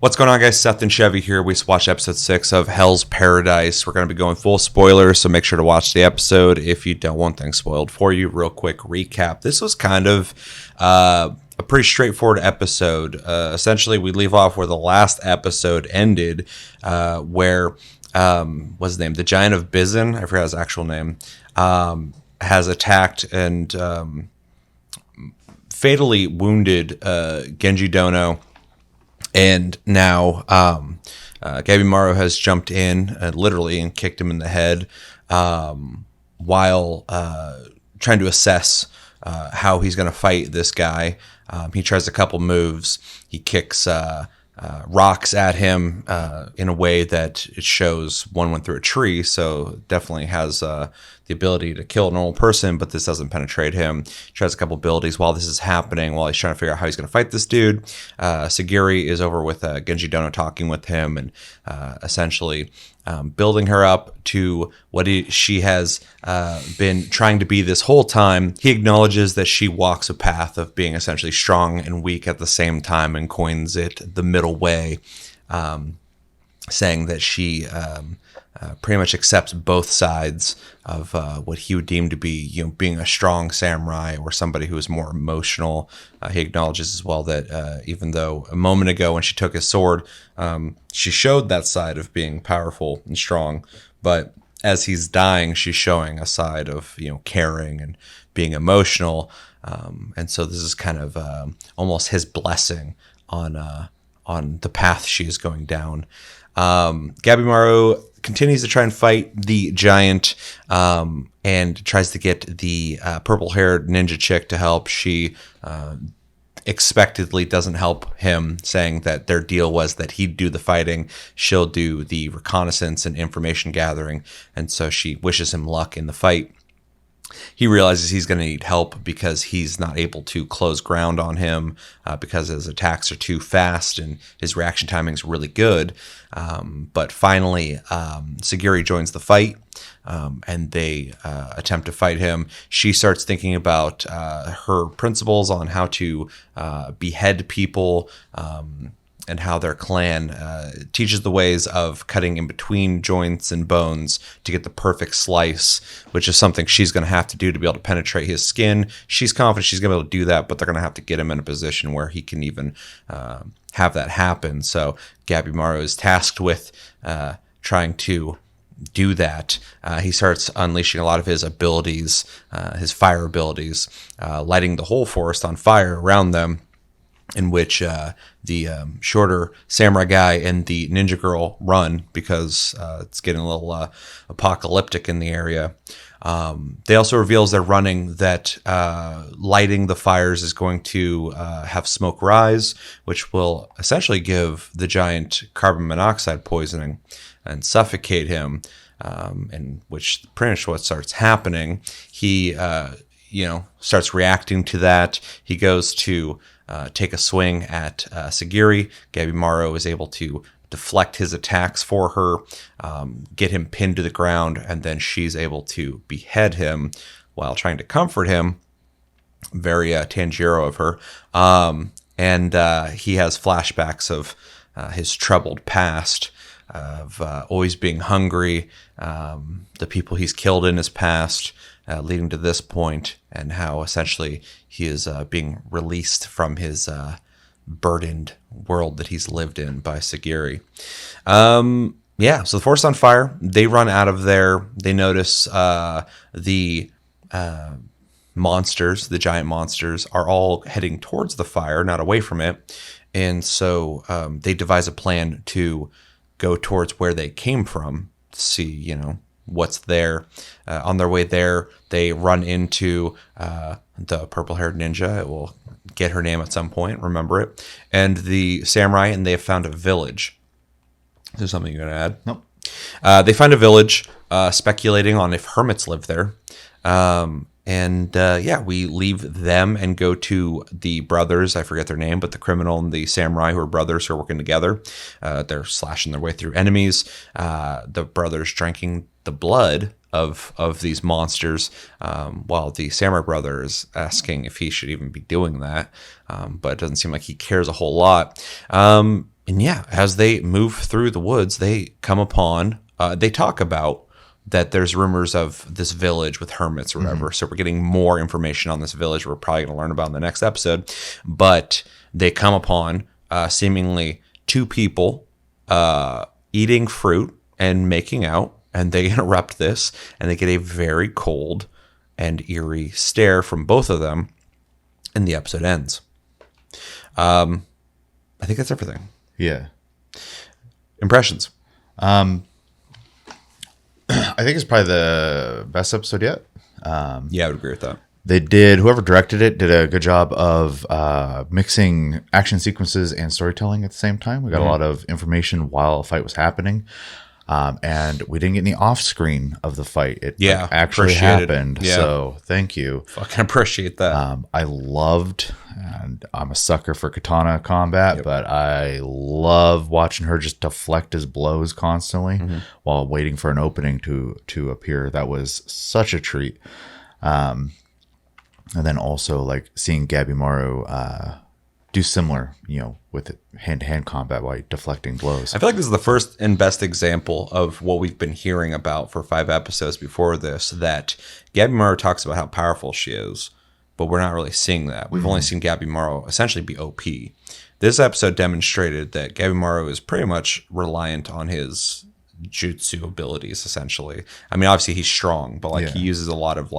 What's going on, guys? Seth and Chevy here. We just watched episode 6 of Hell's Paradise. We're going to be going full spoilers, so make sure to watch the episode if you don't want things spoiled for you. Real quick recap. This was kind of a pretty straightforward episode. Essentially, we leave off where the last episode ended, where, what's his name? The Giant of Bizin, I forgot his actual name, has attacked and fatally wounded Genji Dono. And now Gabi Maru has jumped in literally and kicked him in the head while trying to assess how he's going to fight this guy. He tries a couple moves. He kicks rocks at him in a way that it shows one went through a tree, so definitely has the ability to kill a normal person, but this doesn't penetrate him. He tries a couple abilities while this is happening, while he's trying to figure out how he's going to fight this dude. Sagiri is over with Genji Dono talking with him and essentially building her up to what she has been trying to be this whole time. He acknowledges that she walks a path of being essentially strong and weak at the same time and coins it the middle way, saying that she pretty much accepts both sides of what he would deem to be, being a strong samurai or somebody who is more emotional. He acknowledges as well that even though a moment ago when she took his sword, she showed that side of being powerful and strong, but as he's dying, she's showing a side of, caring and being emotional. And so this is kind of almost his blessing on the path she is going down. Gabi Maru continues to try and fight the giant and tries to get the purple-haired ninja chick to help. She expectedly doesn't help him, saying that their deal was that he'd do the fighting, she'll do the reconnaissance and information gathering, and so she wishes him luck in the fight. He realizes he's going to need help because he's not able to close ground on him because his attacks are too fast and his reaction timing is really good. But finally, Sagiri joins the fight and they attempt to fight him. She starts thinking about her principles on how to behead people, and how their clan teaches the ways of cutting in between joints and bones to get the perfect slice, which is something she's going to have to do to be able to penetrate his skin. She's confident she's going to be able to do that, but they're going to have to get him in a position where he can even have that happen. So Gabi Maru is tasked with trying to do that. He starts unleashing a lot of his abilities, his fire abilities, lighting the whole forest on fire around them, in which the shorter samurai guy and the ninja girl run because it's getting a little apocalyptic in the area. They also reveal as they're running that lighting the fires is going to have smoke rise, which will essentially give the giant carbon monoxide poisoning and suffocate him, and which pretty much what starts happening. He starts reacting to that. He goes to take a swing at Sagiri. Gabi Maru is able to deflect his attacks for her, get him pinned to the ground, and then she's able to behead him while trying to comfort him. Very Tanjiro of her. And he has flashbacks of his troubled past, of always being hungry, the people he's killed in his past, leading to this point, and how essentially he is being released from his burdened world that he's lived in by Sagiri. So the forest on fire. They run out of there. They notice the monsters, the giant monsters, are all heading towards the fire, not away from it. And so they devise a plan to go towards where they came from to see, what's there. On their way there, they run into the purple-haired ninja. It will get her name at some point, remember it. And the samurai, and they have found a village. Is there something you're going to add? Nope. They find a village, speculating on if hermits live there. We leave them and go to the brothers. I forget their name, but the criminal and the samurai who are brothers who are working together. They're slashing their way through enemies. The brothers drinking the blood of these monsters, while the samurai brother is asking if he should even be doing that. But it doesn't seem like he cares a whole lot. And yeah, as they move through the woods, they come upon, they talk about that there's rumors of this village with hermits or whatever. So we're getting more information on this village we're probably going to learn about in the next episode. But they come upon seemingly two people eating fruit and making out, and they interrupt this, and they get a very cold and eerie stare from both of them, and the episode ends. I think that's everything. Yeah. Impressions. I think it's probably the best episode yet. Yeah, I would agree with that. Whoever directed it did a good job of mixing action sequences and storytelling at the same time. We got a lot of information while a fight was happening. And we didn't get any off screen of the fight. It actually happened. Yeah. So thank you. Fucking appreciate that. I loved, and I'm a sucker for katana combat, but I love watching her just deflect his blows constantly while waiting for an opening to appear. That was such a treat. And then also like seeing Gabby Morrow do similar, with hand-to-hand combat while deflecting blows. I feel like this is the first and best example of what we've been hearing about for 5 episodes before this, that Gabby Morrow talks about how powerful she is, but we're not really seeing that. We've only seen Gabby Morrow essentially be OP. This episode demonstrated that Gabby Morrow is pretty much reliant on his jutsu abilities, essentially. I mean, obviously he's strong, but he uses a lot of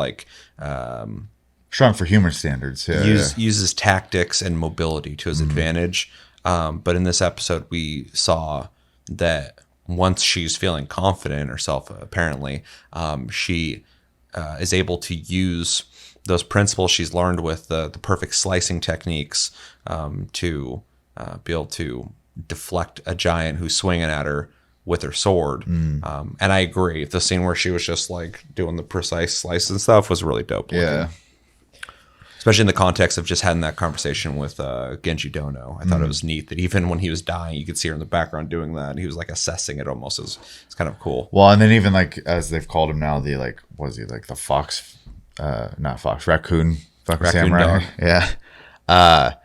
strong for human standards. Uses tactics and mobility to his advantage. But in this episode, we saw that once she's feeling confident in herself, apparently, she is able to use those principles she's learned with the perfect slicing techniques to be able to deflect a giant who's swinging at her with her sword. And I agree. The scene where she was just doing the precise slice and stuff was really dope looking. Yeah. Especially in the context of just having that conversation with Genji Dono. I thought it was neat that even when he was dying, you could see her in the background doing that. And he was assessing it almost. It's kind of cool. Well, and then even as they've called him now, the was he the fox, not fox, raccoon fucking samurai. Dog. Yeah.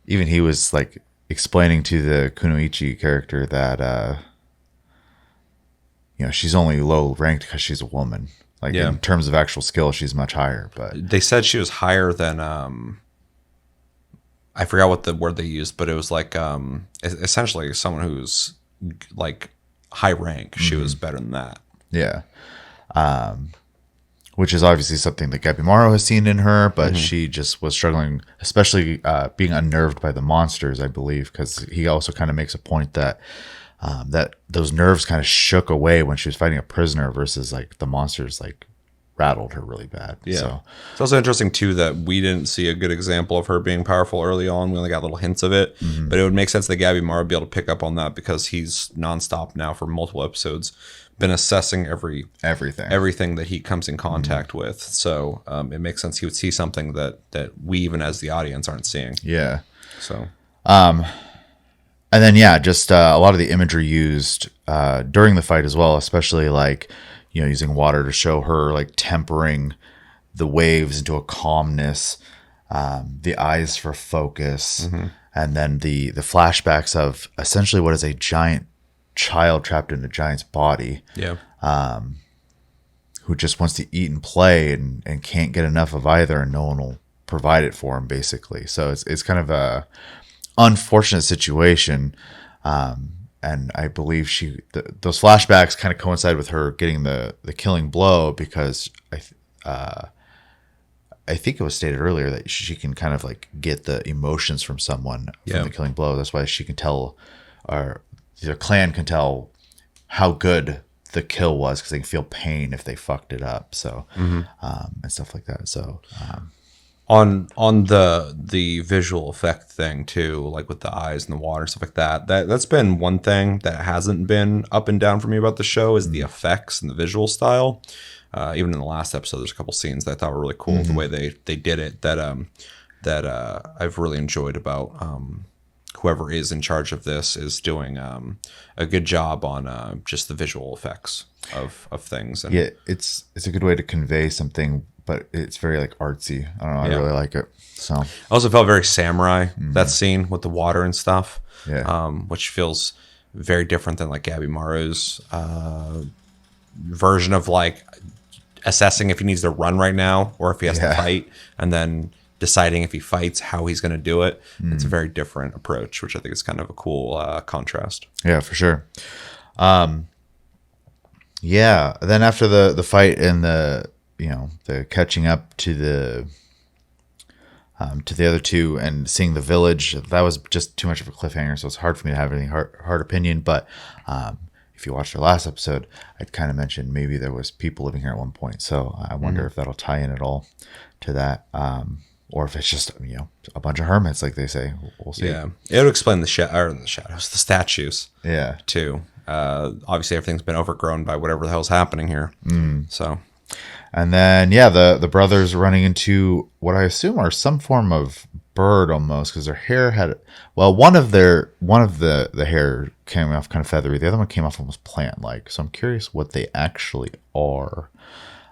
Even he was explaining to the Kunoichi character that, she's only low ranked because she's a woman. In terms of actual skill, she's much higher. But they said she was higher than I forgot what the word they used, but it was essentially someone who's high rank. She was better than that. Yeah, which is obviously something that Gabby Morrow has seen in her, but she just was struggling, especially being unnerved by the monsters, I believe, because he also kind of makes a point that. That those nerves kind of shook away when she was fighting a prisoner versus the monsters rattled her really bad. Yeah. So it's also interesting too that we didn't see a good example of her being powerful early on. We only got little hints of it, but it would make sense that Gabby Morrow would be able to pick up on that because he's nonstop now for multiple episodes, been assessing everything that he comes in contact with. So it makes sense he would see something that we even as the audience aren't seeing. Yeah. So. And then, just a lot of the imagery used during the fight as well, especially using water to show her tempering the waves into a calmness, the eyes for focus, and then the flashbacks of essentially what is a giant child trapped in a giant's body, who just wants to eat and play and can't get enough of either, and no one will provide it for him, basically. So it's kind of a unfortunate situation, and I believe those flashbacks kind of coincide with her getting the killing blow, because I think it was stated earlier that she can kind of get the emotions from someone from the killing blow. That's why she can tell, or the clan can tell how good the kill was, because they can feel pain if they fucked it up. So and stuff like that. So on the visual effect thing too, with the eyes and the water and stuff like that's been one thing that hasn't been up and down for me about the show, is the effects and the visual style. Even in the last episode, there's a couple scenes that I thought were really cool, the way they did it, that I've really enjoyed about whoever is in charge of this is doing a good job on just the visual effects of things. And it's a good way to convey something but it's very like artsy. I don't know. I Yeah. really like it. So I also felt very samurai, that scene with the water and stuff, Yeah. which feels very different than like Gabby Maru's version of like assessing if he needs to run right now or if he has to Yeah. fight, and then deciding if he fights how he's going to do it. It's a very different approach, which I think is kind of a cool contrast. Yeah, for sure. Yeah. Then after the fight and the catching up to the other two and seeing the village, that was just too much of a cliffhanger. So it's hard for me to have any hard opinion. But if you watched our last episode, I'd kind of mentioned maybe there was people living here at one point. So I wonder if that'll tie in at all to that. Or if it's just, a bunch of hermits, like they say. We'll see. Yeah. It would explain the shadows, the statues. Yeah. Too. Obviously, everything's been overgrown by whatever the hell's happening here. So, and then the brothers running into what I assume are some form of bird almost, because their hair had one of the hair came off kind of feathery. The other one came off almost plant like. So I'm curious what they actually are.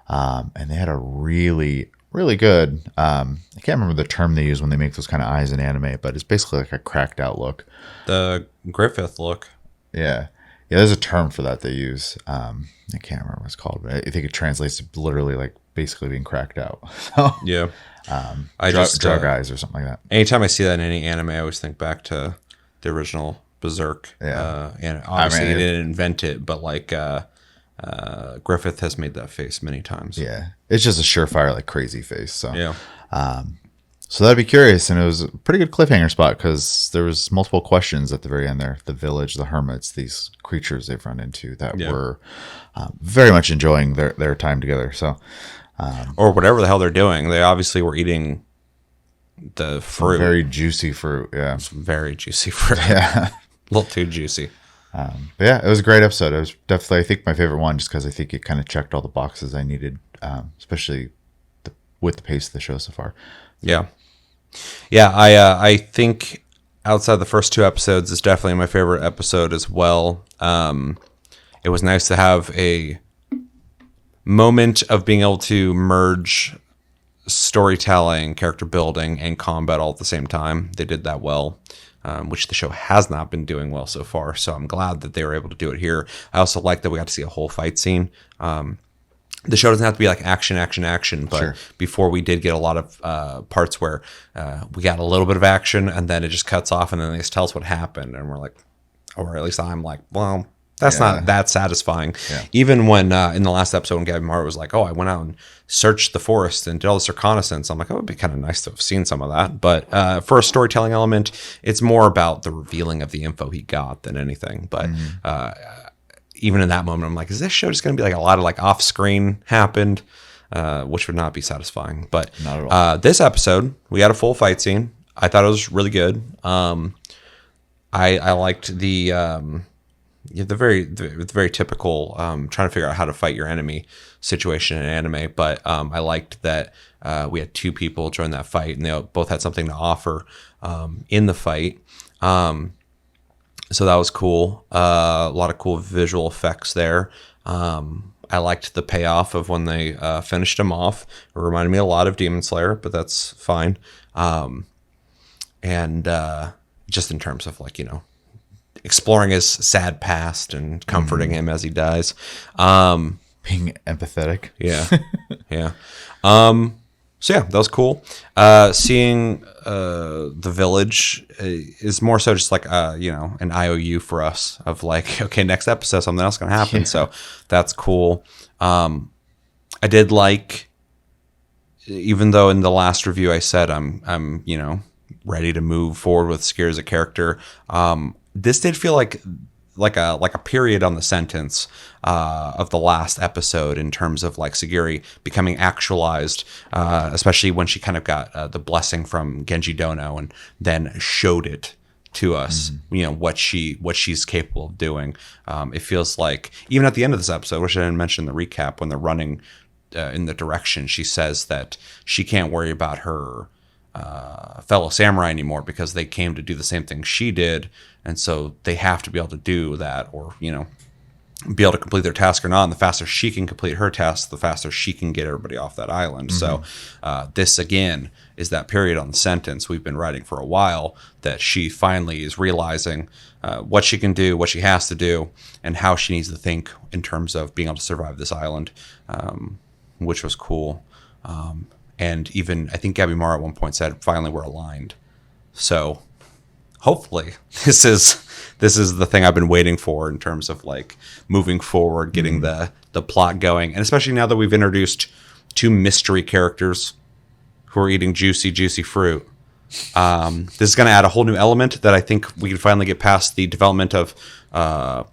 And they had a really good. I can't remember the term they use when they make those kind of eyes in anime, but it's basically like a cracked out look. the Griffith look. Yeah. Yeah, there's a term for that they use. I can't remember what it's called, but I think it translates to literally like basically being cracked out. So Yeah. drug eyes or something like that. Anytime I see that in any anime, I always think back to the original Berserk. Yeah. And obviously he didn't invent it, but like Griffith has made that face many times. Yeah, it's just a surefire like crazy face. So Yeah. So that'd be curious, and it was a pretty good cliffhanger spot because there was multiple questions at the very end there. The village, the hermits, these creatures they've run into that were very much enjoying their time together. So, Or whatever the hell they're doing. They obviously were eating the fruit. very juicy fruit. Yeah, Very juicy fruit. yeah. A little too juicy. But yeah, it was a great episode. It was definitely, I think, my favorite one, just because I think it kind of checked all the boxes I needed, especially with the pace of the show so far. Yeah. Yeah, I think outside the first two episodes is definitely my favorite episode as well. It was nice to have a moment of being able to merge storytelling, character building, and combat all at the same time. They did that well, which the show has not been doing well so far. So I'm glad that they were able to do it here. I also like that we got to see a whole fight scene. The show doesn't have to be like action, but Sure. before we did get a lot of parts where we got a little bit of action and then it just cuts off and then they just tell us what happened. And we're like, or at least I'm like, well, that's not that satisfying. Yeah. Even when in the last episode when Gabby Mara was like, oh, I went out and searched the forest and did all this reconnaissance. I'm like, oh, it'd be kind of nice to have seen some of that. But for a storytelling element, it's more about the revealing of the info he got than anything. But even in that moment, I'm like, is this show just going to be like a lot of like off screen happened, which would not be satisfying. But Not at all. this episode, we had a full fight scene. I thought it was really good. I liked the very typical trying to figure out how to fight your enemy situation in anime. But I liked that we had two people join that fight and they both had something to offer in the fight. So that was cool. A lot of cool visual effects there. I liked the payoff of when they finished him off. It reminded me a lot of Demon Slayer, but that's fine. And just in terms of like, exploring his sad past and comforting him as he dies. Being empathetic. Yeah. Yeah. So yeah, that was cool. Seeing the village is more so just like an IOU for us of like, okay, next episode something else gonna happen. So that's cool. I did like, even though in the last review I said I'm ready to move forward with Sagiri as a character. This did feel like a period on the sentence of the last episode in terms of like Sagiri becoming actualized, especially when she kind of got the blessing from Genji Dono and then showed it to us, what she's capable of doing. It feels like even at the end of this episode, which I didn't mention in the recap, when they're running in the direction, she says that she can't worry about her fellow samurai anymore because they came to do the same thing she did, and so they have to be able to do that, or be able to complete their task or not. And the faster she can complete her task, the faster she can get everybody off that island. So this, again, is that period on the sentence we've been writing for a while, that she finally is realizing what she can do, what she has to do, and how she needs to think in terms of being able to survive this island, which was cool. And even, I think Gabby Mara at one point said, finally, we're aligned. So hopefully this is the thing I've been waiting for in terms of like moving forward, getting the plot going. And especially now that we've introduced 2 mystery characters who are eating juicy fruit. This is going to add a whole new element that I think we can finally get past the development of the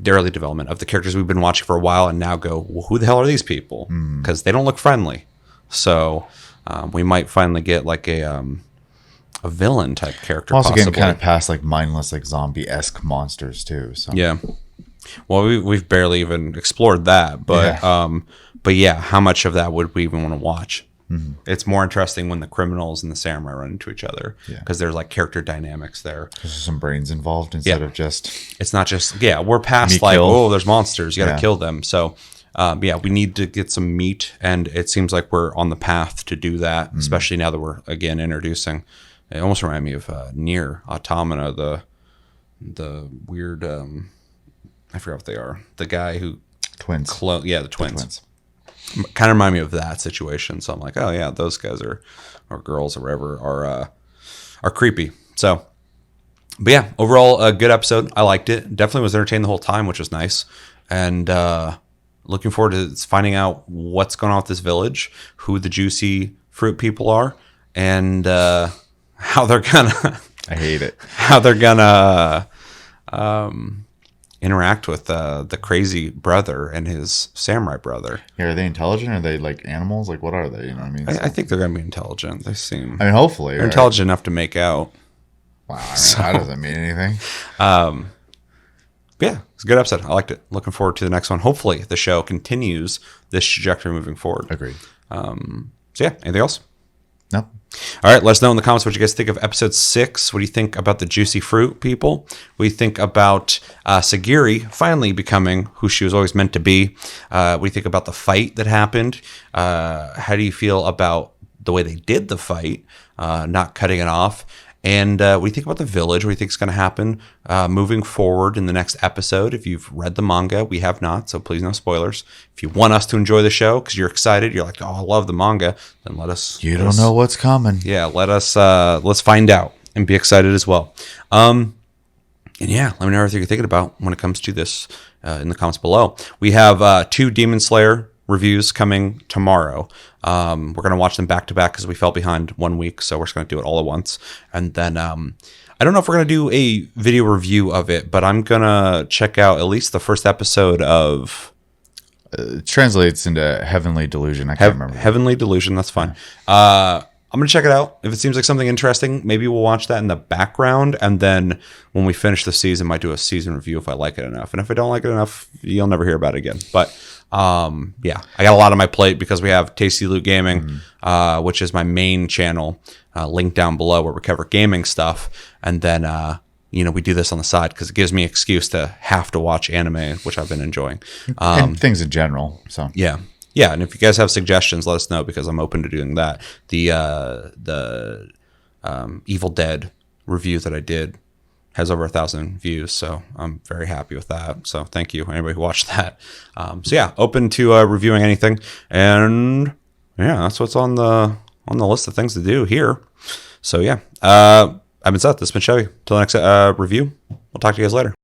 early development of the characters we've been watching for a while, and now go, well, who the hell are these people? Because they don't look friendly. So we might finally get like a villain type character. Also possibly. getting kind of past like mindless, like zombie-esque monsters too. So Yeah. Well, we've barely even explored that, but yeah, how much of that would we even want to watch? It's more interesting when the criminals and the samurai run into each other, because there's like character dynamics there. There's some brains involved instead of just. It's not just we're past like there's monsters, you got to kill them. So we need to get some meat, and it seems like we're on the path to do that, especially now that we're again introducing. It almost reminded me of Nier Automata, the weird I forgot what they are. The guy who Twins. The twins. Kind of remind me of that situation. So I'm like, oh yeah, those guys or girls or whatever are creepy. So, but yeah, overall a good episode. I liked it. Definitely was entertained the whole time, which was nice. And looking forward to finding out what's going on with this village, who the juicy fruit people are, and how they're gonna. I hate it. How they're gonna interact with the crazy brother and his samurai brother. Yeah, are they intelligent? Are they like animals? Like, what are they? You know what I mean? I think they're going to be intelligent. They seem. I mean, hopefully they're intelligent enough to make out. Wow, I mean, that doesn't mean anything. Yeah, it's a good episode. I liked it. Looking forward to the next one. Hopefully, the show continues this trajectory moving forward. Agreed. So yeah, anything else? No. All right, let us know in the comments what you guys think of episode 6. What do you think about the juicy fruit people? What do you think about Sagiri finally becoming who she was always meant to be? What do you think about the fight that happened? How do you feel about the way they did the fight, not cutting it off? And what do you think about the village? What do you think is going to happen moving forward in the next episode? If you've read the manga, we have not, so please no spoilers. If you want us to enjoy the show because you're excited, you're like, oh, I love the manga, then let us. You don't know what's coming. Yeah, let's find out and be excited as well. And yeah, let me know everything you're thinking about when it comes to this in the comments below. We have 2 Demon Slayer reviews coming tomorrow. We're going to watch them back to back because we fell behind 1 week, so we're just going to do it all at once. And then I don't know if we're going to do a video review of it, but I'm going to check out at least the first episode of... It translates into Heavenly Delusion. I can't remember. Heavenly Delusion, that's fine. I'm going to check it out. If it seems like something interesting, maybe we'll watch that in the background. And then when we finish the season, might do a season review if I like it enough. And if I don't like it enough, you'll never hear about it again. But yeah, I got a lot on my plate because we have Tasty Loot Gaming, which is my main channel, linked down below, where we cover gaming stuff. And then, we do this on the side because it gives me an excuse to have to watch anime, which I've been enjoying. And things in general. So yeah. Yeah, and if you guys have suggestions, let us know because I'm open to doing that. The Evil Dead review that I did has over 1,000 views, so I'm very happy with that. So thank you, anybody who watched that. So yeah, open to reviewing anything, and yeah, that's what's on the list of things to do here. So yeah, I've been Seth. This has been Chevy. Till the next review, we'll talk to you guys later.